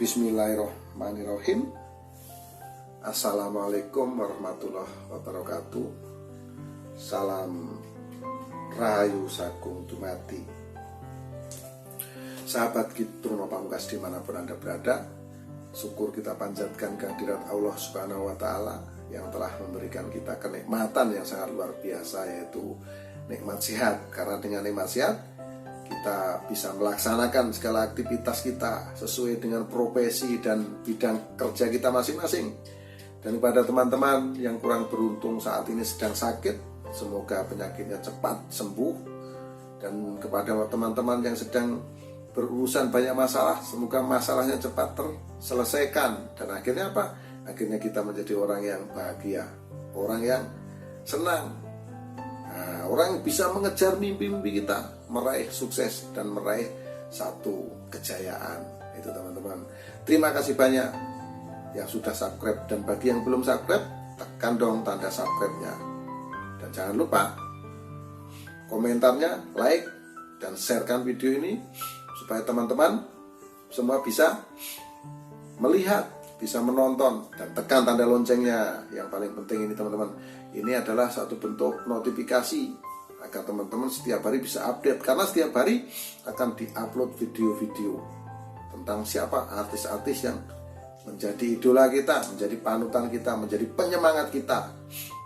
Bismillahirrahmanirrahim. Assalamualaikum warahmatullahi wabarakatuh. Salam rahayu sagung dumati. Sahabat Truno Pamungkas dimanapun Anda berada, syukur kita panjatkan kehadirat Allah Subhanahu wa Ta'ala yang telah memberikan kita kenikmatan yang sangat luar biasa, yaitu nikmat sehat. Karena dengan nikmat sehat kita bisa melaksanakan segala aktivitas kita sesuai dengan profesi dan bidang kerja kita masing-masing. Dan kepada teman-teman yang kurang beruntung saat ini sedang sakit, semoga penyakitnya cepat sembuh. Dan kepada teman-teman yang sedang berurusan banyak masalah, semoga masalahnya cepat terselesaikan. Dan akhirnya apa? Akhirnya kita menjadi orang yang bahagia, orang yang senang, orang yang bisa mengejar mimpi-mimpi kita, meraih sukses dan meraih satu kejayaan. Itu teman-teman. Terima kasih banyak yang sudah subscribe, dan bagi yang belum subscribe, tekan dong tanda subscribe-nya. Dan jangan lupa komentarnya, like, dan sharekan video ini supaya teman-teman semua bisa melihat, bisa menonton, dan tekan tanda loncengnya. Yang paling penting ini teman-teman, ini adalah satu bentuk notifikasi agar teman-teman setiap hari bisa update, karena setiap hari akan diupload video-video tentang siapa artis-artis yang menjadi idola kita, menjadi panutan kita, menjadi penyemangat kita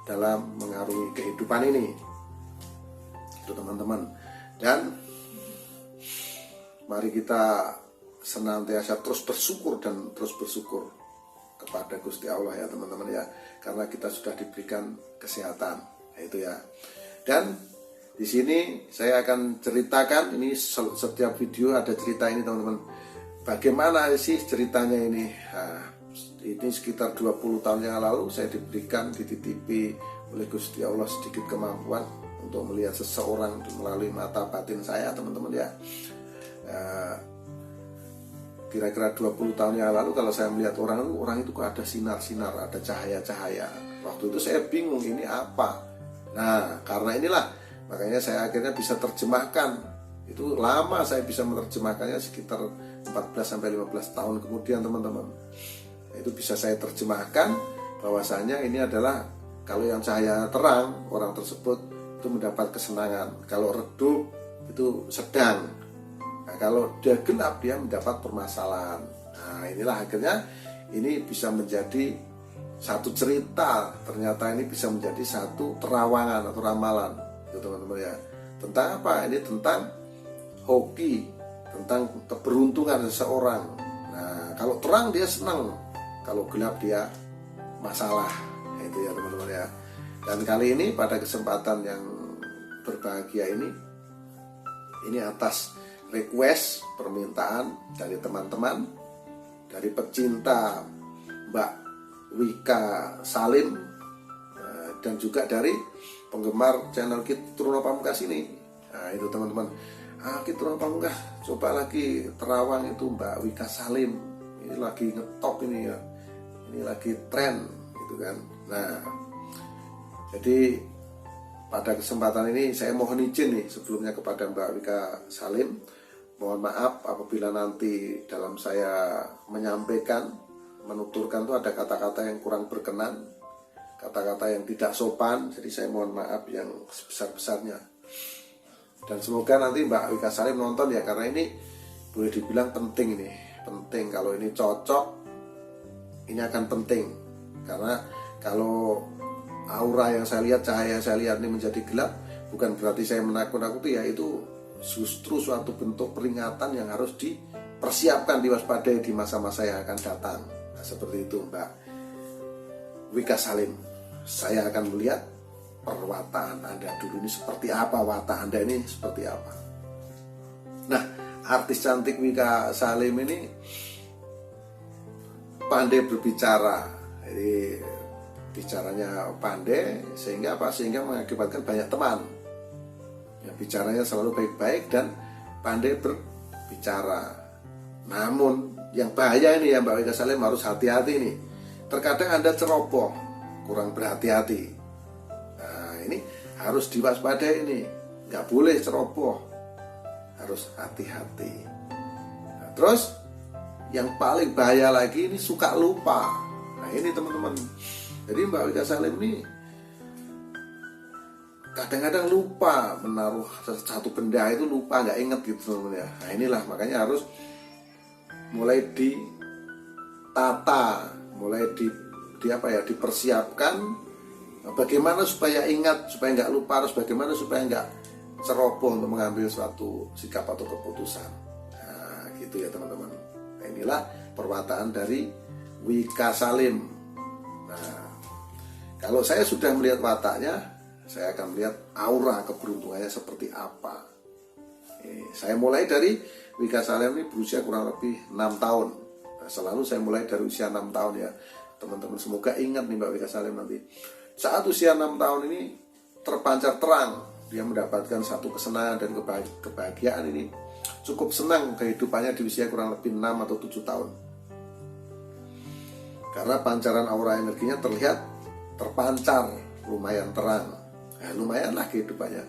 dalam mengarungi kehidupan ini. Itu teman-teman. Dan mari kita senantiasa terus bersyukur dan terus bersyukur kepada Gusti Allah ya teman-teman ya, karena kita sudah diberikan kesehatan, itu ya. Dan di sini saya akan ceritakan, ini setiap video ada cerita ini teman-teman. Bagaimana sih ceritanya ini? Nah, ini sekitar 20 tahun yang lalu saya dititipi oleh Gusti Allah sedikit kemampuan untuk melihat seseorang melalui mata batin saya teman-teman ya. Kira-kira 20 tahun yang lalu kalau saya melihat orang itu kok ada sinar-sinar, ada cahaya-cahaya. Waktu itu saya bingung ini apa. Nah, karena inilah makanya saya akhirnya bisa terjemahkan. Itu lama saya bisa menerjemahkannya, sekitar 14-15 tahun kemudian teman-teman. Itu bisa saya terjemahkan bahwasanya ini adalah kalau yang cahaya terang, orang tersebut itu mendapat kesenangan. Kalau redup itu sedang. Nah, kalau dia gelap dia mendapat permasalahan. Nah, inilah akhirnya ini bisa menjadi satu cerita. Ternyata ini bisa menjadi satu terawangan atau ramalan. Itu teman-teman ya. Tentang apa? Ini tentang hoki, tentang keberuntungan seseorang. Nah, kalau terang dia senang, kalau gelap dia masalah. Itu ya teman-teman ya. Dan kali ini pada kesempatan yang berbahagia ini atas request, permintaan dari teman-teman, dari pecinta Mbak Wika Salim, dan juga dari penggemar channel Truno Pamungkas ini. Nah, itu teman-teman. Truno Pamungkas, coba lagi terawang itu Mbak Wika Salim. Ini lagi ngetop ini ya. Ini lagi tren gitu kan. Nah, jadi pada kesempatan ini saya mohon izin nih sebelumnya kepada Mbak Wika Salim. Mohon maaf apabila nanti dalam saya menyampaikan, menuturkan itu ada kata-kata yang kurang berkenan, kata-kata yang tidak sopan. Jadi saya mohon maaf yang sebesar-besarnya. Dan semoga nanti Mbak Wika Salim nonton ya, karena ini boleh dibilang penting ini. Penting, kalau ini cocok, ini akan penting. Karena kalau aura yang saya lihat, cahaya yang saya lihat ini menjadi gelap, bukan berarti saya menakut-nakuti ya, itu justru suatu bentuk peringatan yang harus dipersiapkan, diwaspadai di masa-masa yang akan datang. Nah, seperti itu Mbak Wika Salim. Saya akan melihat perwataan Anda dulu ini seperti apa, watak Anda ini seperti apa. Nah, artis cantik Wika Salim ini pandai berbicara. Jadi bicaranya pandai sehingga apa? Sehingga mengakibatkan banyak teman. Ya, bicaranya selalu baik-baik dan pandai berbicara. Namun yang bahaya ini ya Mbak Wika Salim, harus hati-hati nih. Terkadang Anda ceroboh, kurang berhati-hati. Nah, ini harus diwaspadai ini. Nggak boleh ceroboh, harus hati-hati. Nah, terus yang paling bahaya lagi ini suka lupa. Nah ini teman-teman, jadi Mbak Wika Salim ini kadang-kadang lupa menaruh satu benda itu, lupa, nggak inget gitu teman-teman ya. Nah inilah makanya harus mulai ditata, mulai dipersiapkan bagaimana supaya ingat, supaya nggak lupa, harus bagaimana supaya nggak ceroboh untuk mengambil suatu sikap atau keputusan. Nah gitu ya teman-teman. Nah inilah perwataan dari Wika Salim. Nah kalau saya sudah melihat wataknya, saya akan melihat aura keberuntungannya seperti apa. Saya mulai dari Wika Salim ini berusia kurang lebih 6 tahun. Nah, selalu saya mulai dari usia 6 tahun ya teman-teman. Semoga ingat nih Mbak Wika Salim nanti. Saat usia 6 tahun ini terpancar terang. Dia mendapatkan satu kesenangan dan kebahagiaan ini. Cukup senang kehidupannya di usia kurang lebih 6 atau 7 tahun. Karena pancaran aura energinya terlihat terpancar lumayan terang. Nah, lumayanlah kehidupannya.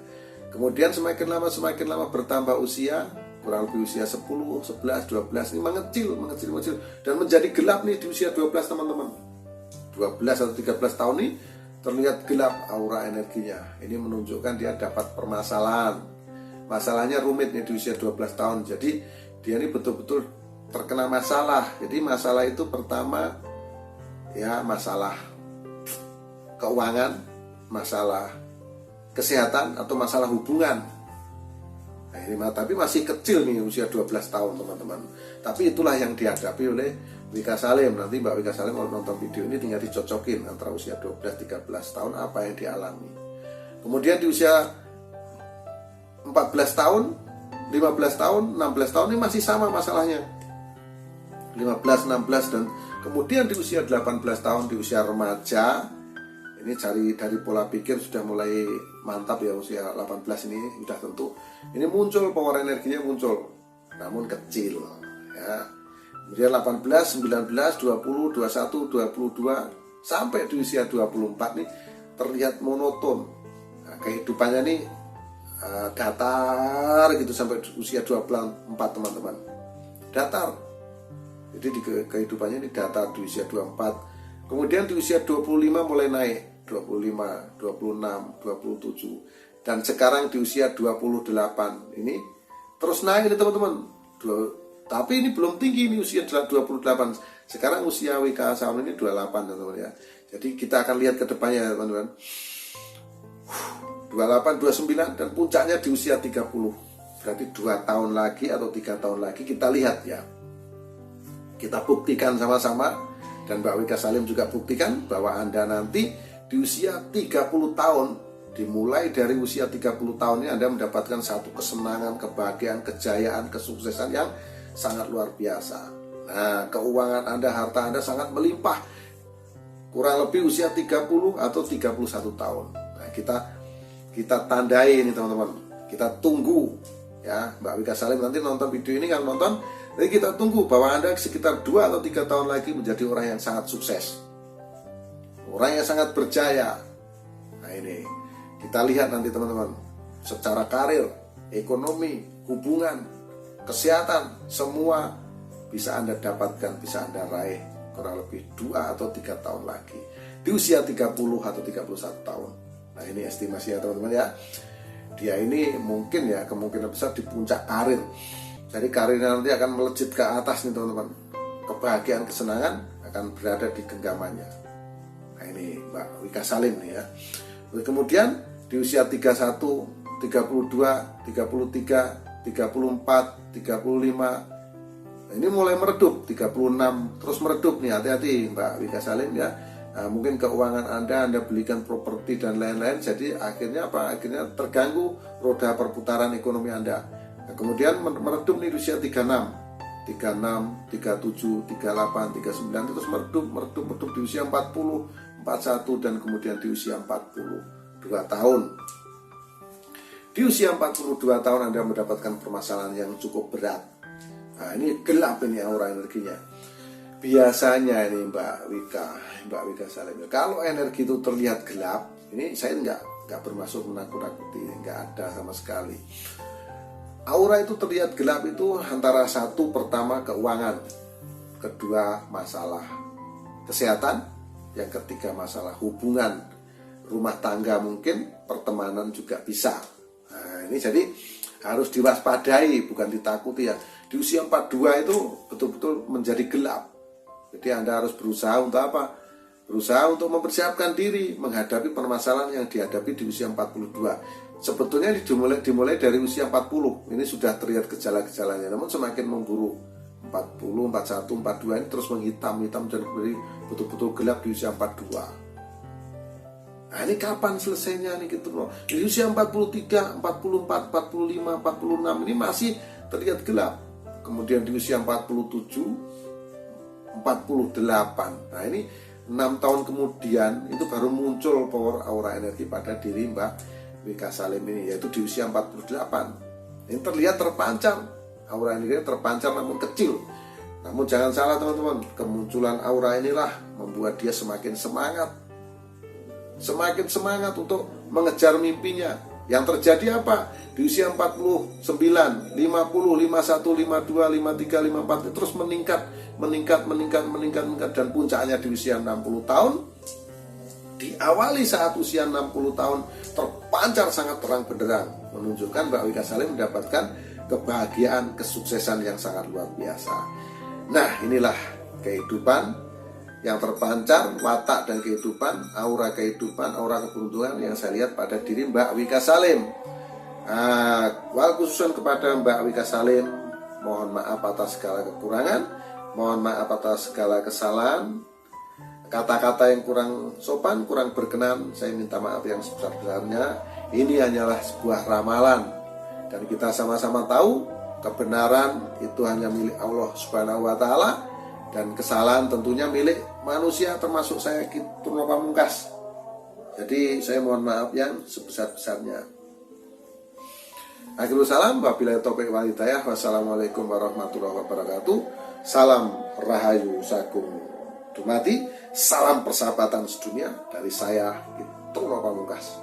Kemudian semakin lama bertambah usia, kurang lebih usia 10, 11, 12 ini mengecil dan menjadi gelap nih di usia 12 teman-teman. 12 atau 13 tahun ini terlihat gelap aura energinya. Ini menunjukkan dia dapat permasalahan. Masalahnya rumit nih di usia 12 tahun. Jadi dia ini betul-betul terkena masalah. Jadi masalah itu pertama ya masalah keuangan, masalah kesehatan atau masalah hubungan. Nah, ini tapi masih kecil nih usia 12 tahun teman-teman. Tapi itulah yang dihadapi oleh Wika Salim. Nanti Mbak Wika Salim kalau nonton video ini tinggal dicocokin antara usia 12-13 tahun apa yang dialami. Kemudian di usia 14 tahun, 15 tahun, 16 tahun ini masih sama masalahnya. 15, 16 dan kemudian di usia 18 tahun, di usia remaja, ini dari pola pikir sudah mulai mantap ya, usia 18 ini sudah tentu. Ini muncul power energinya muncul, namun kecil ya. Kemudian 18, 19, 20, 21, 22 sampai di usia 24 nih terlihat monoton. Nah, kehidupannya nih datar gitu sampai usia 24 teman-teman. Datar. Jadi di kehidupannya ini datar di usia 24. Kemudian di usia 25 mulai naik, 25, 26, 27. Dan sekarang di usia 28 ini terus naik nih teman-teman. Tapi ini belum tinggi ini usia 28. Sekarang usia Wika Salim ini 28 teman-teman ya. Jadi kita akan lihat ke depannya teman-teman. 28, 29 dan puncaknya di usia 30. Berarti 2 tahun lagi atau 3 tahun lagi kita lihat ya. Kita buktikan sama-sama dan Mbak Wika Salim juga buktikan bahwa Anda nanti di usia 30 tahun, dimulai dari usia 30 tahun ini Anda mendapatkan satu kesenangan, kebahagiaan, kejayaan, kesuksesan yang sangat luar biasa. Nah, keuangan Anda, harta Anda sangat melimpah. Kurang lebih usia 30 atau 31 tahun. Nah, kita tandai ini teman-teman. Kita tunggu ya, Mbak Wika Salim nanti nonton video ini kan nonton. Jadi kita tunggu bahwa Anda sekitar 2 atau 3 tahun lagi menjadi orang yang sangat sukses. Orang yang sangat berjaya. Nah, ini kita lihat nanti teman-teman. Secara karir, ekonomi, hubungan, kesehatan, semua bisa Anda dapatkan, bisa Anda raih kurang lebih 2 atau 3 tahun lagi di usia 30 atau 31 tahun. Nah ini estimasi ya teman-teman ya. Dia ini mungkin ya kemungkinan besar di puncak karir. Jadi karirnya nanti akan melejit ke atas nih teman-teman. Kebahagiaan, kesenangan akan berada di genggamannya. Nah ini Mbak Wika Salim nih ya. Kemudian di usia 31, 32, 33, 34, 35 ini mulai meredup, 36 terus meredup nih, hati-hati Mbak Wika Salim ya. Nah, mungkin keuangan Anda belikan properti dan lain-lain, jadi akhirnya apa? Akhirnya terganggu roda perputaran ekonomi Anda. Nah, kemudian meredup nih di usia 36, 37, 38, 39 terus meredup di usia 40, 41 dan kemudian di usia 42 tahun. Di usia 42 tahun Anda mendapatkan permasalahan yang cukup berat. Nah ini gelap ini aura energinya. Biasanya ini Mbak Wika Salim, kalau energi itu terlihat gelap, ini saya nggak bermaksud menakut-nakuti, nggak ada sama sekali. Aura itu terlihat gelap itu antara satu pertama keuangan. kedua masalah kesehatan, yang ketiga masalah hubungan rumah tangga, mungkin pertemanan juga bisa. Nah, ini jadi harus diwaspadai, bukan ditakuti ya. Di usia 42 itu betul-betul menjadi gelap. Jadi Anda harus berusaha untuk apa? Berusaha untuk mempersiapkan diri menghadapi permasalahan yang dihadapi di usia 42. Sebetulnya dimulai dari usia 40. Ini sudah terlihat gejala-gejalanya, namun semakin memburuk. 40, 41, 42 ini terus menghitam-hitam dan betul-betul gelap di usia 42. Nah, ini kapan selesainya nih gitu loh. Di usia 43, 44, 45, 46 ini masih terlihat gelap. Kemudian di usia 47, 48. Nah, ini 6 tahun kemudian itu baru muncul power aura energi pada diri Mbak Wika Salim ini, yaitu di usia 48. Ini terlihat terpancar, aura energi terpancar namun kecil. Namun jangan salah teman-teman, kemunculan aura inilah membuat dia semakin semangat untuk mengejar mimpinya. Yang terjadi apa? Di usia 49, 50, 51, 52, 53, 54 terus meningkat dan puncaknya di usia 60 tahun. Diawali saat usia 60 tahun terpancar sangat terang benderang, menunjukkan Mbak Wika Salim mendapatkan kebahagiaan, kesuksesan yang sangat luar biasa. Nah, inilah kehidupan yang terpancar, watak dan kehidupan, aura kehidupan, aura keberuntungan yang saya lihat pada diri Mbak Wika Salim. Wal khususan kepada Mbak Wika Salim, mohon maaf atas segala kekurangan, mohon maaf atas segala kesalahan, kata-kata yang kurang sopan, kurang berkenan, saya minta maaf yang sebesar-besarnya. Ini hanyalah sebuah ramalan, dan kita sama-sama tahu kebenaran itu hanya milik Allah Subhanahu wa Ta'ala, dan kesalahan tentunya milik manusia, termasuk saya Turno Pamungkas. Jadi saya mohon maaf yang sebesar-besarnya. Akhirul salam, wabillahi taufiq wal hidayah. Wassalamualaikum warahmatullahi wabarakatuh. Salam Rahayu Sagung Dumadi. Salam persahabatan sedunia dari saya Turno Pamungkas.